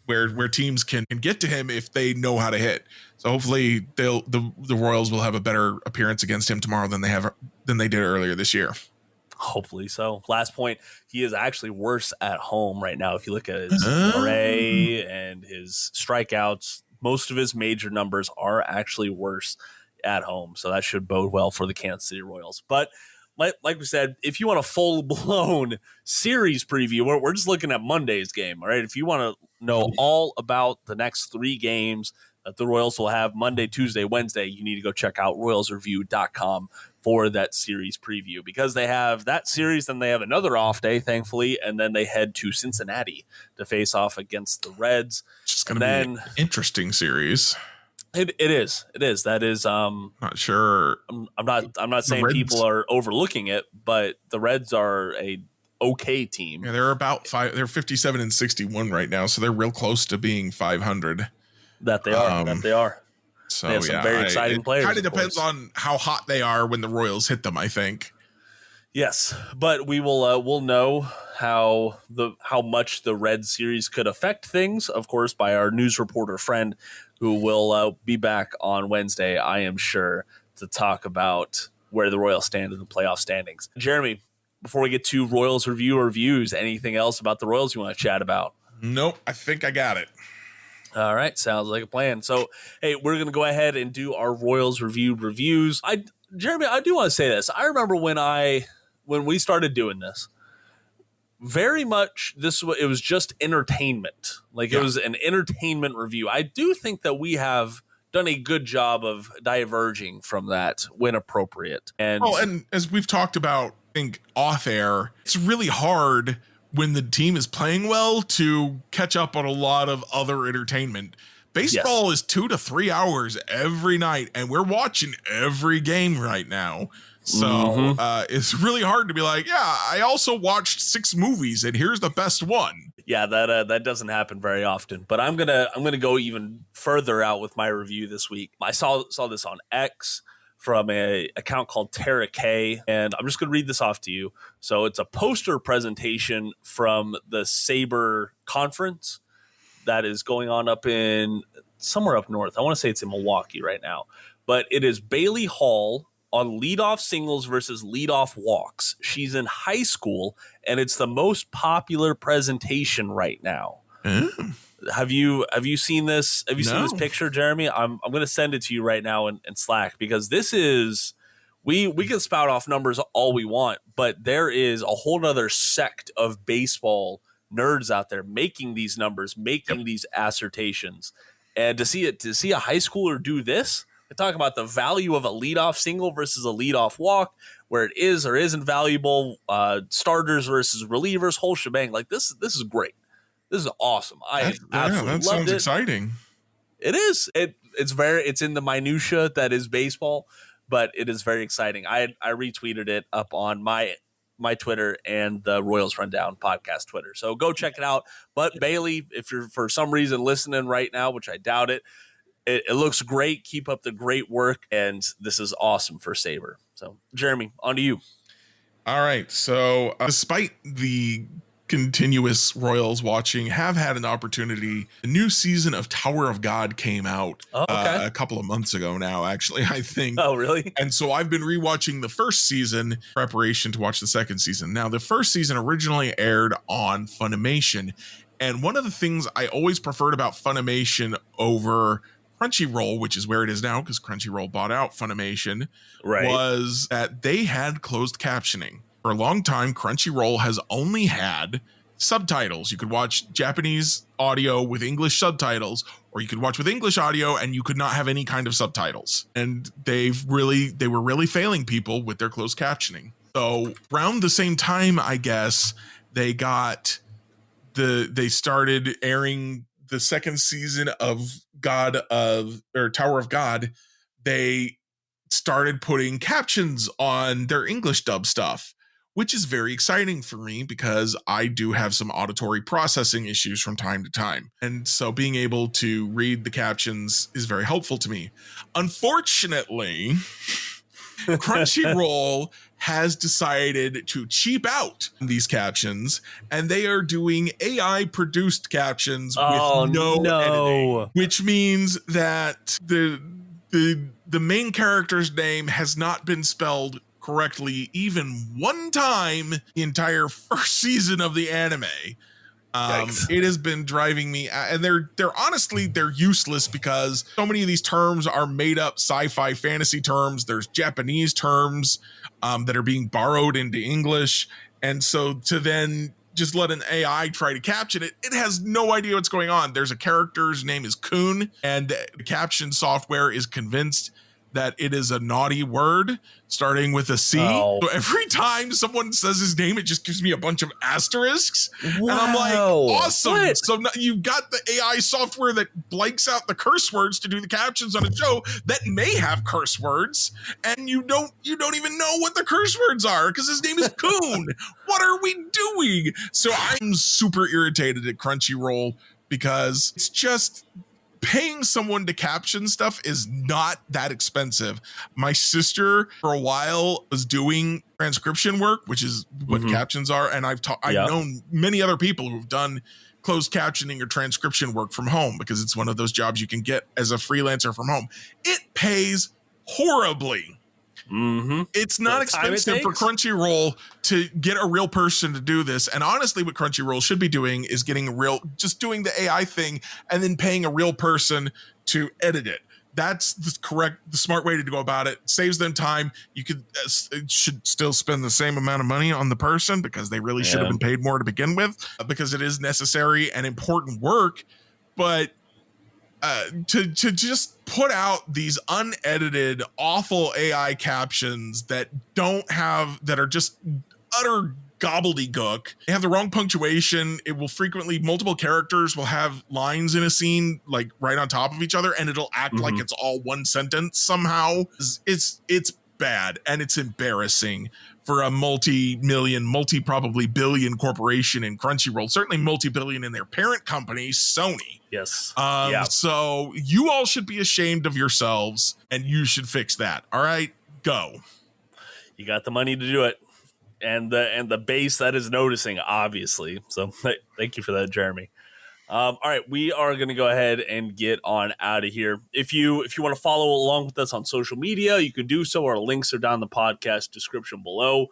where teams can get to him if they know how to hit. So hopefully the Royals will have a better appearance against him tomorrow than they did earlier this year. Hopefully so. Last point, he is actually worse at home right now. If you look at his ERA and his strikeouts, most of his major numbers are actually worse at home. So that should bode well for the Kansas City Royals. But like we said, if you want a full-blown series preview, we're just looking at Monday's game, all right? If you want to know all about the next 3 games that the Royals will have Monday, Tuesday, Wednesday, you need to go check out royalsreview.com for that series preview, because they have that series, then they have another off day, thankfully, and then they head to Cincinnati to face off against the Reds. It's just going to be an interesting series. It is. That is. Not sure. I'm not saying people are overlooking it, but the Reds are a okay team. Yeah, they're about They're 57 and 61 right now, so they're real close to being 500. That they are. So they have some very exciting players. It kind of depends on how hot they are when the Royals hit them, I think. Yes, but we will we'll know how much the Red series could affect things, of course, by our news reporter friend, who will be back on Wednesday, I am sure, to talk about where the Royals stand in the playoff standings. Jeremy, before we get to Royals review or reviews, anything else about the Royals you want to chat about? Nope, I think I got it. All right, sounds like a plan. So, hey, we're going to go ahead and do our Royals reviews. Jeremy, I do want to say this. I remember when we started doing this, very much it was just entertainment. It was an entertainment review. I do think that we have done a good job of diverging from that when appropriate. And as we've talked about, I think off air, it's really hard when the team is playing well to catch up on a lot of other entertainment. Baseball is 2 to 3 hours every night, and we're watching every game right now. So it's really hard to be like, yeah, I also watched 6 movies, and here's the best one. Yeah, that doesn't happen very often. But I'm gonna go even further out with my review this week. I saw this on X from a account called Tara K, and I'm just going to read this off to you. So it's a poster presentation from the Sabre conference that is going on up in somewhere up north. I want to say it's in Milwaukee right now, but it is Bailey Hall on leadoff singles versus leadoff walks. She's in high school, and it's the most popular presentation right now. Have you seen this? Have you seen this picture, Jeremy? I'm going to send it to you right now in Slack, because this is we can spout off numbers all we want, but there is a whole nother sect of baseball nerds out there making these numbers, making these assertions, and to see a high schooler do this. We're talking about the value of a leadoff single versus a leadoff walk, where it is or isn't valuable, starters versus relievers, whole shebang. This is great. This is awesome. I absolutely loved it. That sounds exciting. It is. It's in the minutia that is baseball, but it is very exciting. I retweeted it up on my Twitter and the Royals Rundown podcast Twitter. So go check it out. But Bailey, if you're for some reason listening right now, which I doubt it looks great. Keep up the great work, and this is awesome for Sabre. So Jeremy, on to you. All right. So despite the continuous Royals watching, have had an opportunity. The new season of Tower of God came out a couple of months ago now, actually, I think. Oh, really? And so I've been rewatching the first season in preparation to watch the second season. Now, the first season originally aired on Funimation, and one of the things I always preferred about Funimation over Crunchyroll, which is where it is now because Crunchyroll bought out Funimation, was that they had closed captioning. For a long time, Crunchyroll has only had subtitles. You could watch Japanese audio with English subtitles, or you could watch with English audio and you could not have any kind of subtitles. And they were really failing people with their closed captioning. So around the same time, I guess, they started airing the second season of Tower of God. They started putting captions on their English dub stuff, which is very exciting for me because I do have some auditory processing issues from time to time. And so being able to read the captions is very helpful to me. Unfortunately, Crunchyroll has decided to cheap out these captions, and they are doing AI produced captions with no editing, which means that the main character's name has not been spelled correctly even one time the entire first season of the anime. It has been driving me, and they're honestly, they're useless because so many of these terms are made up sci-fi fantasy terms. There's Japanese terms that are being borrowed into English. And so to then just let an AI try to caption it, it has no idea what's going on. There's a character's name is Kun, and the caption software is convinced that it is a naughty word starting with a C. So every time someone says his name, it just gives me a bunch of asterisks. And I'm like, awesome. What? So you've got the AI software that blanks out the curse words to do the captions on a show that may have curse words, and you don't even know what the curse words are because his name is Kun. What are we doing? So I'm super irritated at Crunchyroll because it's just paying someone to caption stuff is not that expensive. My sister for a while was doing transcription work, which is what captions are. And I've known many other people who've done closed captioning or transcription work from home because it's one of those jobs you can get as a freelancer from home. It pays horribly. It's not expensive for Crunchyroll to get a real person to do this. And honestly, what Crunchyroll should be doing is just doing the AI thing and then paying a real person to edit it. That's the smart way to go about it. Saves them time. You should still spend the same amount of money on the person because they really should have been paid more to begin with because it is necessary and important work. But to just put out these unedited, awful AI captions that are just utter gobbledygook. They have the wrong punctuation. It will frequently, multiple characters will have lines in a scene like right on top of each other, and it'll act like it's all one sentence somehow. It's bad, and it's embarrassing for a probably billion corporation in Crunchyroll, certainly multi-billion in their parent company, Sony. Yes. So you all should be ashamed of yourselves, and you should fix that. All right, go. You got the money to do it, and the base that is noticing, obviously. So thank you for that, Jeremy. All right, we are going to go ahead and get on out of here. If you want to follow along with us on social media, you can do so. Our links are down in the podcast description below.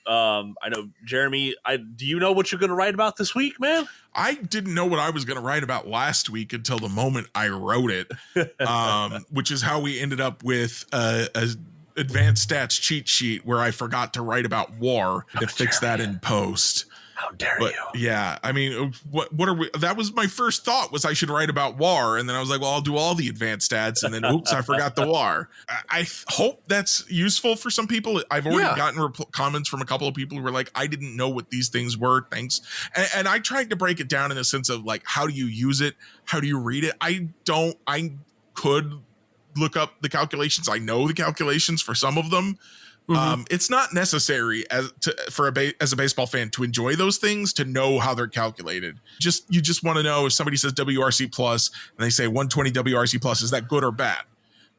I know, Jeremy, do you know what you're going to write about this week, man? I didn't know what I was going to write about last week until the moment I wrote it, which is how we ended up with a advanced stats cheat sheet where I forgot to write about war and fix that in post. How dare you? Yeah, I mean, what are we? That was my first thought, was I should write about war, and then I was like, well, I'll do all the advanced stats, and then oops, I forgot the war. I hope that's useful for some people. I've already gotten comments from a couple of people who were like, I didn't know what these things were. Thanks. And I tried to break it down in a sense of like, how do you use it? How do you read it? I could look up the calculations. I know the calculations for some of them. It's not necessary as a baseball fan to enjoy those things, to know how they're calculated. You just want to know if somebody says WRC plus and they say 120 WRC plus, is that good or bad?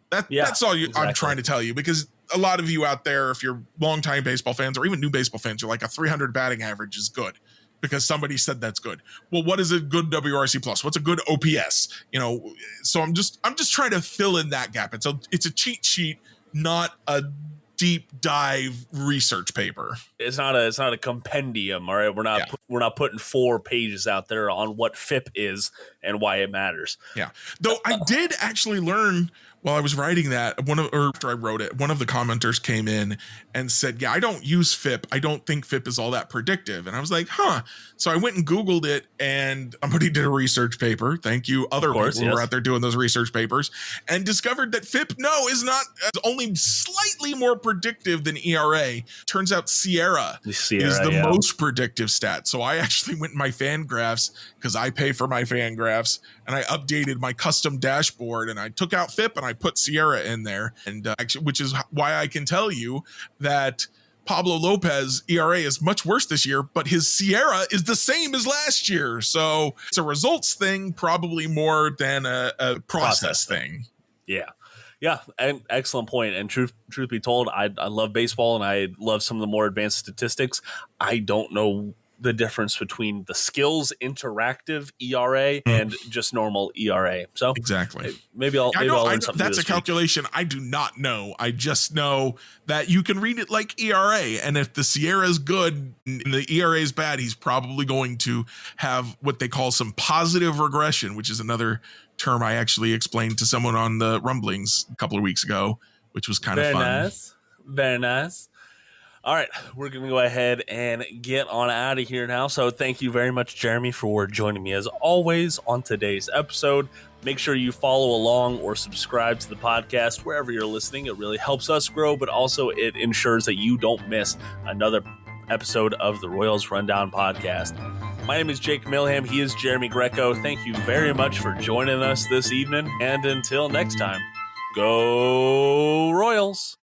That's all exactly. I'm trying to tell you, because a lot of you out there, if you're longtime baseball fans or even new baseball fans, you're like, a 300 batting average is good because somebody said that's good. Well, what is a good WRC plus? What's a good OPS? So I'm just trying to fill in that gap. It's a cheat sheet, not a deep dive research paper. It's not a compendium. All right, we're not putting 4 pages out there on what FIP is and why it matters. Yeah, though I did actually learn while I was writing that, after I wrote it, one of the commenters came in and said, yeah, I don't use FIP. I don't think FIP is all that predictive. And I was like, huh. So I went and Googled it, and somebody did a research paper. Thank you. Other people who were out there doing those research papers, and discovered that FIP, is only slightly more predictive than ERA. Turns out Sierra is the most predictive stat. So I actually went in my fan graphs, because I pay for my fan graphs, and I updated my custom dashboard, and I took out FIP and I put Sierra in there, and which is why I can tell you that Pablo Lopez ERA is much worse this year, but his Sierra is the same as last year. So it's a results thing, probably more than a process thing. Yeah. Yeah, and excellent point. And truth be told, I love baseball and I love some of the more advanced statistics. I don't know the difference between the skills interactive ERA and just normal ERA. So exactly. Maybe I'll learn something. That's a calculation I do not know. I just know that you can read it like ERA, and if the Sierra is good and the ERA is bad, he's probably going to have what they call some positive regression, which is another term I actually explained to someone on the Rumblings a couple of weeks ago, which was kind of fun. Very nice. All right, we're going to go ahead and get on out of here now. So thank you very much, Jeremy, for joining me as always on today's episode. Make sure you follow along or subscribe to the podcast wherever you're listening. It really helps us grow, but also it ensures that you don't miss another episode of the Royals Rundown podcast. My name is Jake Milham. He is Jeremy Greco. Thank you very much for joining us this evening. And until next time, go Royals!